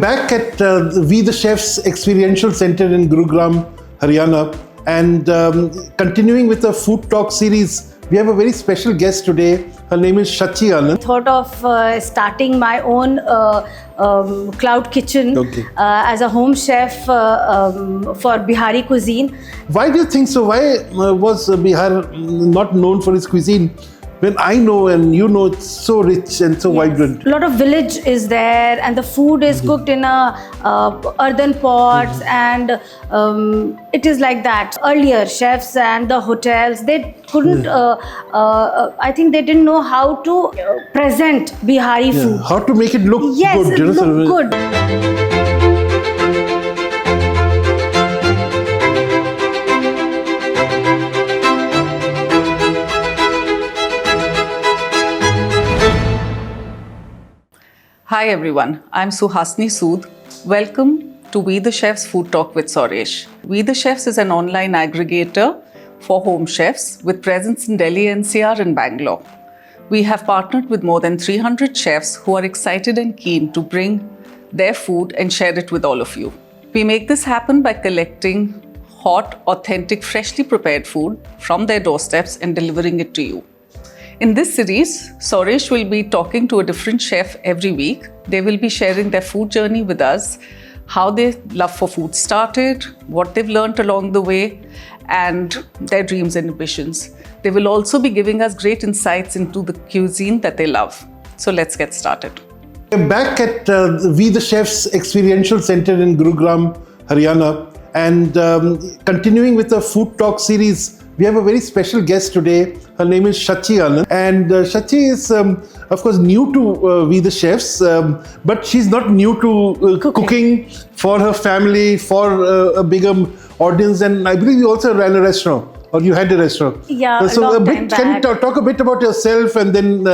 back at We the Chefs Experiential Center in Gurugram, Haryana, and continuing with the food talk series. We have a very special guest today. Her name is Shacchi Anand. Thought of starting my own cloud kitchen as a home chef for Bihari cuisine. Why do you think so? Why was Bihar not known for its cuisine? When I know and you know it's so rich and so vibrant. A lot of village is there, and the food is cooked in earthen pots, and it is like that. Earlier, chefs and the hotels, they couldn't, I think they didn't know how to present Bihari food. How to make it look good. Yes, look good. Hi everyone, I'm Suhasini Sood. Welcome to We the Chefs Food Talk with Sourish. We the Chefs is an online aggregator for home chefs with presence in Delhi, NCR and Bangalore. We have partnered with more than 300 chefs who are excited and keen to bring their food and share it with all of you. We make this happen by collecting hot, authentic, freshly prepared food from their doorsteps and delivering it to you. In this series, Sourish will be talking to a different chef every week. They will be sharing their food journey with us, how their love for food started, what they've learned along the way, and their dreams and ambitions. They will also be giving us great insights into the cuisine that they love. So let's get started. We're back at We the Chefs Experiential Center in Gurugram, Haryana, and continuing with the food talk series. We have a very special guest today. Her name is Shacchi Anand, and Shacchi is, of course, new to We the Chefs, but she's not new to cooking for her family, for a bigger audience, and I believe you also ran a restaurant, or you had a restaurant. Yeah, so can you talk a bit about yourself, and then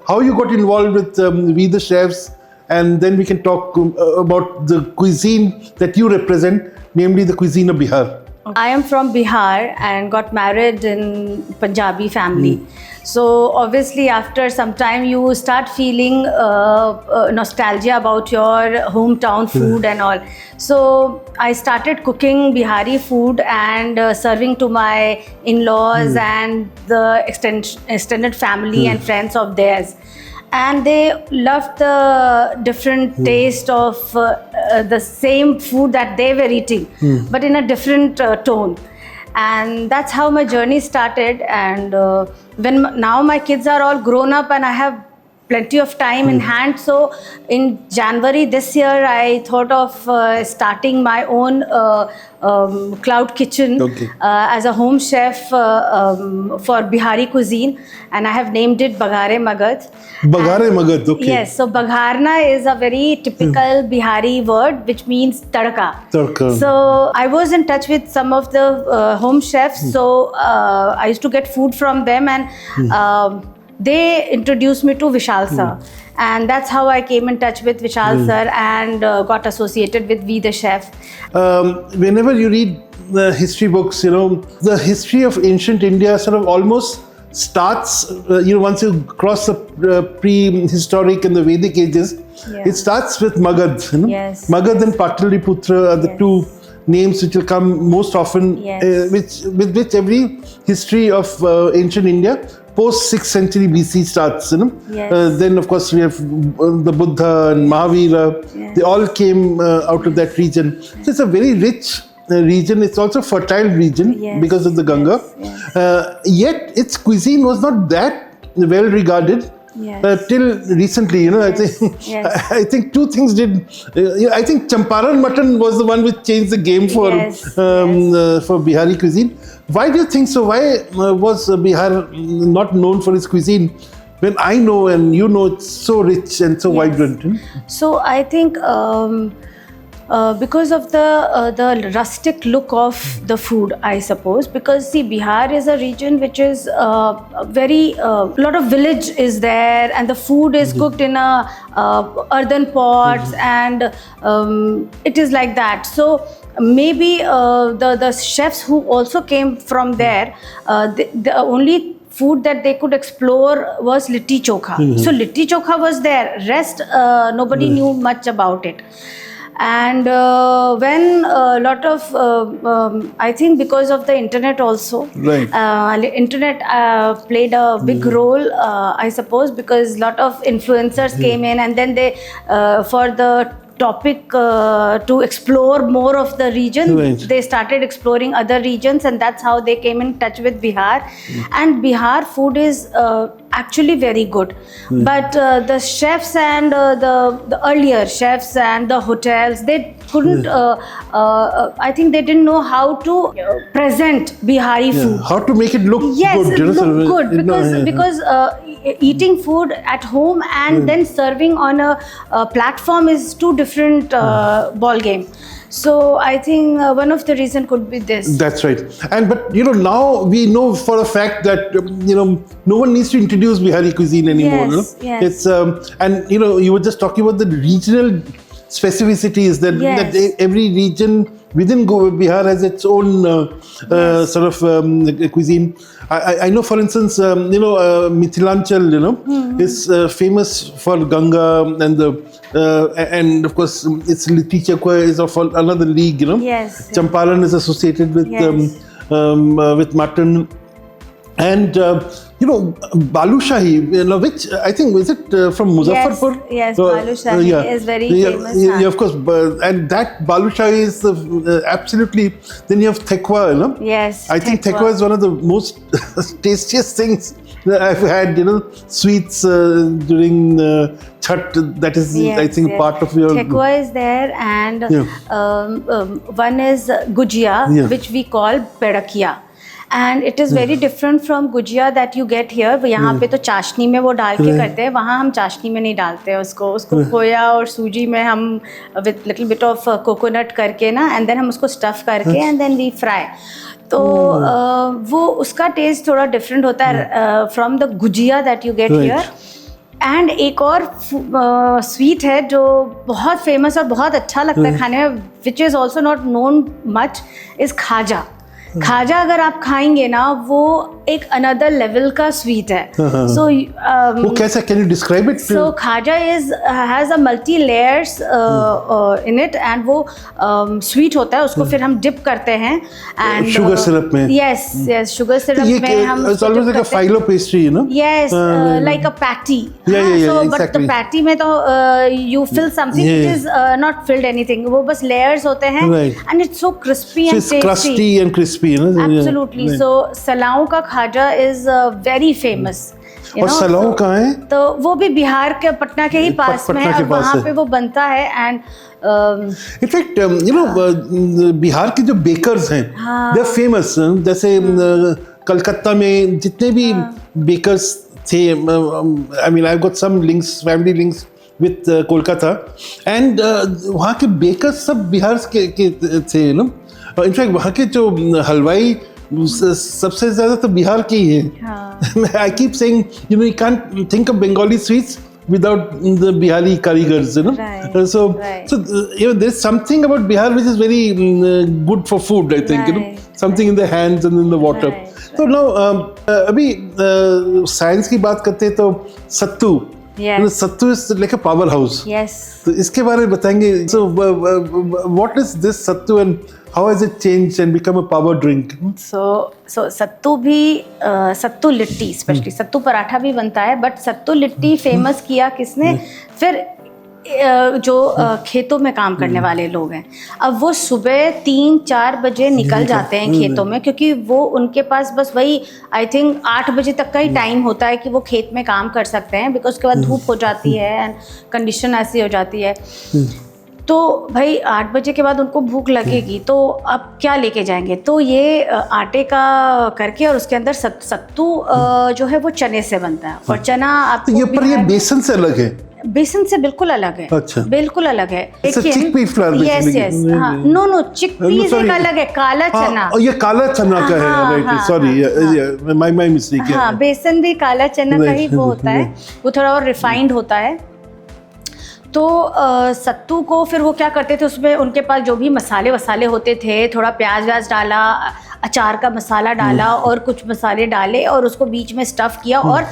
how you got involved with We the Chefs, and then we can talk about the cuisine that you represent, namely the cuisine of Bihar. I am from Bihar and got married in Punjabi family. So obviously after some time you start feeling nostalgia about your hometown food and all. So I started cooking Bihari food and serving to my in-laws and the extended family and friends of theirs. And they loved the different taste of the same food that they were eating, but in a different tone. And that's how my journey started. And when now my kids are all grown up and I have plenty of time in hand. So in January this year, I thought of starting my own cloud kitchen as a home chef for Bihari cuisine, and I have named it Baghar-e-Magadh. Baghar-e-Magadh, okay. Yes, so Bagharna is a very typical Bihari word which means tadka. Tadka. So I was in touch with some of the home chefs, so I used to get food from them, and they introduced me to Vishal sir, and that's how I came in touch with Vishal sir and got associated with We the Chef. Whenever you read the history books, you know, the history of ancient India sort of almost starts, once you cross the prehistoric and the Vedic ages, it starts with Magadh. You know? Yes. Magadh and Pataliputra are the two names which will come most often, with which every history of ancient India post 6th century BC starts, you know. Then of course we have the Buddha and Mahavira. They all came out of that region. So it's a very rich region. It's also a fertile region because of the Ganga. Yet its cuisine was not that well regarded. Till recently, you know, I think two things did. I think Champaran mutton was the one which changed the game for Bihari cuisine. Why do you think so? Why was Bihar not known for its cuisine? When I know and you know it's so rich and so vibrant. You know? So I think because of the rustic look of the food, I suppose. Because see, Bihar is a region which is very lot of village is there, and the food is cooked in earthen pots, and it is like that. So maybe the chefs who also came from there, the only food that they could explore was litti-chokha. So litti-chokha was there. Rest nobody knew much about it. And when a lot of, I think because of the internet also, Right. Internet played a big role, I suppose, because lot of influencers came in, and then they, for the topic to explore more of the region, Right. they started exploring other regions, and that's how they came in touch with Bihar. And Bihar food is actually very good, but the chefs and the earlier chefs and the hotels, they couldn't, I think they didn't know how to present Bihari food. How to make it look Yes, good? you know, so- look good, because No, because eating food at home and then serving on a platform is two different ball game. So I think one of the reason could be this. That's right. And but now we know for a fact that no one needs to introduce Bihari cuisine anymore. Yes, yes. It's and you were just talking about the regional specificities that, Yes. that every region within Bihar has its own sort of cuisine. I know, for instance, Mithilanchal, is famous for Ganga and of course its litti-chokha is of another league. Yes. Champaran is associated with Yes. with mutton. And Balushahi, which I think is it from Muzaffarpur? Yes, Balushahi is very famous. Yeah, of course, and that Balushahi is absolutely. Then you have Thekwa, Yes, I think Thekwa is one of the most tastiest things that I've had. Sweets during Chhat. That is, I think, part of your. Thekwa is there, and one is Gujia, Yeah. which we call Pedakia. And it is very different from gujiya that you get here. यहाँ पे तो चाशनी में वो डाल के करते हैं, वहाँ हम चाशनी में नहीं डालते हैं उसको खोया और सूजी में हम with little bit of coconut करके ना, and then हम उसको stuff करके and then we fry. तो वो उसका टेस्ट थोड़ा डिफरेंट होता है from the gujiya that you get here. And एक और स्वीट है जो बहुत फेमस और बहुत अच्छा लगता है खाने में, which is also not known much, is खाजा. खाजा अगर आप खाएंगे ना, वो एक अनदर लेवल का स्वीट है. सो वो कैसा, can you describe it? So khaja is has a multi layers in it, and वो स्वीट होता है, उसको फिर हम डिप करते हैं एंड शुगर सिरप में. यस यस, शुगर सिरप में हम it's almost like a filo pastry, yes, like a patty. Yeah, So exactly. but the patty में तो you fill something, it is not filled anything, वो बस layers होते हैं. Right. And it's so crispy so and it's tasty. crusty and crispy, Absolutely. Right. So Silao का खाजा is very famous. और सलाव कहाँ है? तो वो भी बिहार के पटना के ही पास में है, और वहाँ पे वो बनता है. एंड इनफैक्ट बिहार के जो बेकर्स हैं, दे आर फेमस. जैसे कलकत्ता में जितने भी बेकर्स थे, I mean I got some links, family links with Kolkata, and वहाँ के बेकर्स सब बिहार के थे. इनफैक्ट वहाँ के जो हलवाई सबसे ज्यादा तो बिहार के ही है. I keep saying you can't think of Bengali sweets without the Bihari karigars, Right, So right. there's something about Bihar which is very good for food, I think. Right, Something in the hands and in the water. Right, So now, अभी science की बात करते हैं तो सत्तू. Yes. Sattu is like a powerhouse. yes. तो इसके बारे में बताएंगे. So what is this sattu and how has it changed and become a power drink? So सत्तू भी सत्तू लिट्टी, स्पेशली सत्तू पराठा भी बनता है, बट सत्तू लिट्टी फेमस किया किसने? फिर जो खेतों में काम करने वाले लोग हैं, अब वो सुबह 3-4 बजे निकल जाते हैं खेतों में, क्योंकि वो उनके पास बस वही आई थिंक 8 बजे तक का ही टाइम होता है कि वो खेत में काम कर सकते हैं, बिकॉज उसके बाद धूप हो जाती है एंड कंडीशन ऐसी हो जाती है. तो भाई 8 बजे के बाद उनको भूख लगेगी, तो अब क्या लेके जाएंगे? तो ये आटे का करके, और उसके अंदर सत्तू जो है वो चने से बनता है, और चना आप ये बेसन से अलग है? बेसन से बिल्कुल अलग है. अच्छा. बिल्कुल अलग है. Chickpea flower. Yes yes. हाँ, नो चिकपीस एक अलग है, काला चना. ये काला चना का है. Right, sorry, my mistake. हाँ, बेसन भी काला चना का ही वो होता है, वो थोड़ा और रिफाइंड होता है. तो सत्तू को फिर वो क्या करते थे, उसमें उनके पास जो भी मसाले वसाले होते थे, थोड़ा प्याज व्याज डाला, अचार का मसाला डाला और कुछ मसाले डाले और उसको बीच में स्टफ़ किया और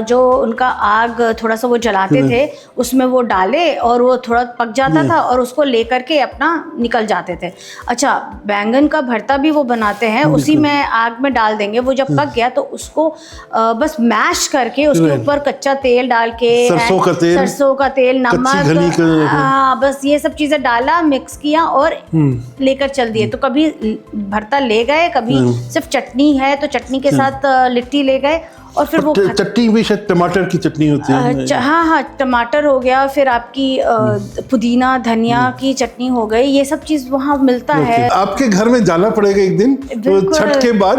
जो उनका आग थोड़ा सा वो जलाते थे उसमें वो डाले और वो थोड़ा पक जाता था और उसको लेकर के अपना निकल जाते थे। अच्छा, बैंगन का भरता भी वो बनाते हैं, उसी में आग में डाल देंगे, वो जब पक गया तो उसको बस मैश करके उसके ऊपर कच्चा तेल डाल के, सरसों का तेल, नमक, हाँ, बस ये सब चीज़ें डाला, मिक्स किया और लेकर चल दिए। तो कभी भरता ले गए, कभी सिर्फ चटनी है तो चटनी के साथ लिट्टी ले गए और फिर वो चटनी भी शायद टमाटर की चटनी होती है। हाँ, टमाटर हो गया, फिर आपकी पुदीना धनिया की चटनी हो गई, ये सब चीज वहाँ मिलता है। आपके घर में जाना पड़ेगा एक दिन छठ के बाद,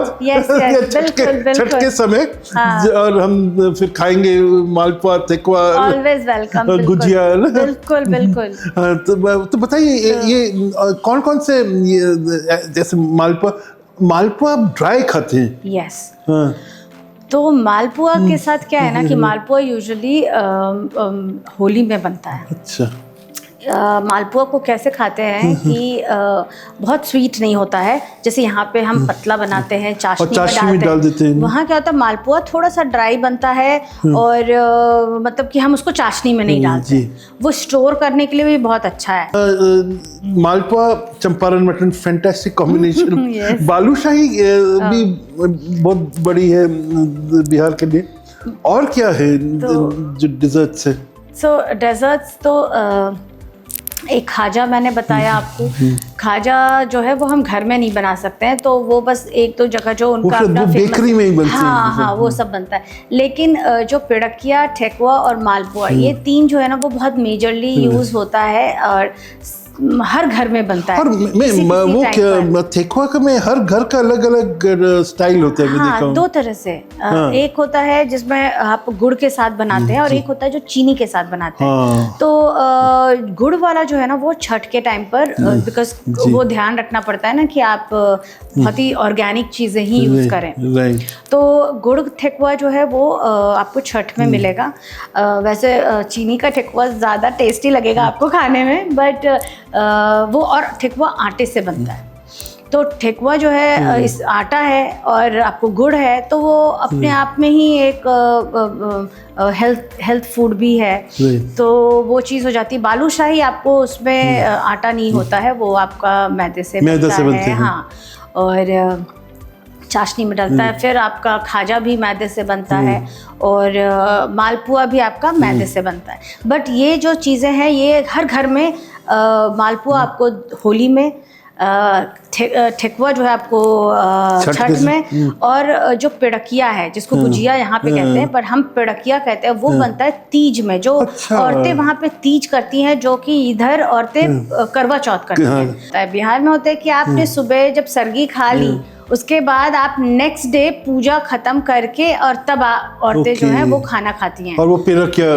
छठ के समय, और हम फिर खाएंगे मालपुआ, ठेकुआ, ऑलवेज वेलकम, गुजिया। बिल्कुल बिल्कुल। तो बताइए ये कौन कौन से, जैसे मालपुआ ड्राई खाते हैं? यस। तो मालपुआ के साथ क्या है ना कि मालपुआ यूजुअली होली में बनता है। अच्छा। मालपुआ को कैसे खाते हैं कि बहुत स्वीट नहीं होता है, जैसे यहाँ पे हम पतला बनाते हैं, चाशनी में डाल देते हैं। वहाँ क्या होता है, मालपुआ थोड़ा सा ड्राई बनता है और मतलब कि हम उसको चाशनी में नहीं डालते, वो स्टोर करने के लिए भी बहुत अच्छा है। Malpua Champaran mutton, fantastic combination. Balushahi भी बहुत बड़ी है बिहार के लिए। और क्या है जो डिजर्ट्स है? सो डेजर्ट्स तो एक खाजा मैंने बताया आपको। खाजा जो है वो हम घर में नहीं बना सकते हैं, तो वो बस एक दो जगह जो उनका अपना बेकरी में ही बनती है। हाँ, वो सब बनता है। लेकिन जो पिड़किया, ठेकुआ और मालपुआ, ये तीन जो है ना वो बहुत मेजरली यूज होता है और हर घर में बनता है। और वो क्या ठेकुआ का में हर घर का अलग अलग स्टाइल होता है। हाँ, दो तरह से। एक होता है जिसमें आप गुड़ के साथ बनाते हैं और एक होता है जो चीनी के साथ बनाते हैं। तो गुड़ वाला जो है ना वो छठ के टाइम पर, बिकॉज वो ध्यान रखना पड़ता है ना कि आप बहुत ही ऑर्गेनिक चीज़ें ही यूज़ करें। तो गुड़ ठेकुआ जो है वो आपको छठ में मिलेगा। वैसे चीनी का ठेकुआ ज़्यादा टेस्टी लगेगा आपको खाने में, बट वो और ठेकुआ आटे से बनता है। तो ठेकुआ जो है इस आटा है और आपको गुड़ है, तो वो अपने आप में ही एक हेल्थ फूड भी है, तो वो चीज़ हो जाती है। बालूशाही आपको उसमें आटा नहीं होता है, वो आपका मैदे से बनता है। हाँ, और चाशनी में डलता है। फिर आपका खाजा भी मैदे से बनता है और मालपुआ भी आपका मैदे से बनता है। बट ये जो चीज़ें हैं ये हर घर में, मालपुआ आपको होली में, ठेकुआ जो है आपको छठ में, और जो पिड़किया है जिसको गुजिया यहाँ पे कहते हैं पर हम पिड़किया कहते हैं, वो बनता है तीज में। जो औरतें वहाँ पे तीज करती हैं, जो कि इधर औरतें करवा चौथ करती हैं। बिहार में होता है कि आपने सुबह जब सरगी खा ली, उसके बाद आप नेक्स्ट डे पूजा खत्म करके और तब औरतें जो हैं वो खाना खाती हैं। और वो पिड़किया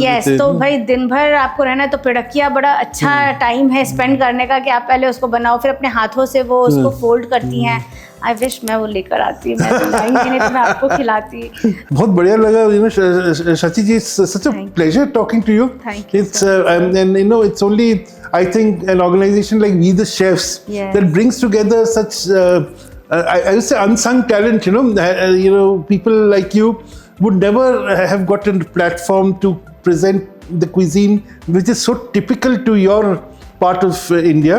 यस, तो भाई दिन भर आपको रहना है तो पिड़किया बड़ा अच्छा टाइम है स्पेंड करने का, कि आप पहले उसको बनाओ, फिर अपने हाथों से वो उसको फोल्ड करती हैं। आई विश मैं वो लेकर आती, मैं तो लाऊंगी नहीं तो मैं आपको खिलाती। बहुत बढ़िया लगा Shachi ji, such a pleasure talking to you. It's and you know it's only I think an organization like We the Chefs that brings together such I would say unsung talent, you know, people like you would never have gotten a platform to present the cuisine which is so typical to your part of India.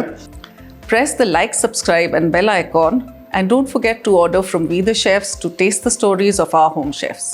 Press the like, subscribe and bell icon, and don't forget to order from We the Chefs to taste the stories of our home chefs.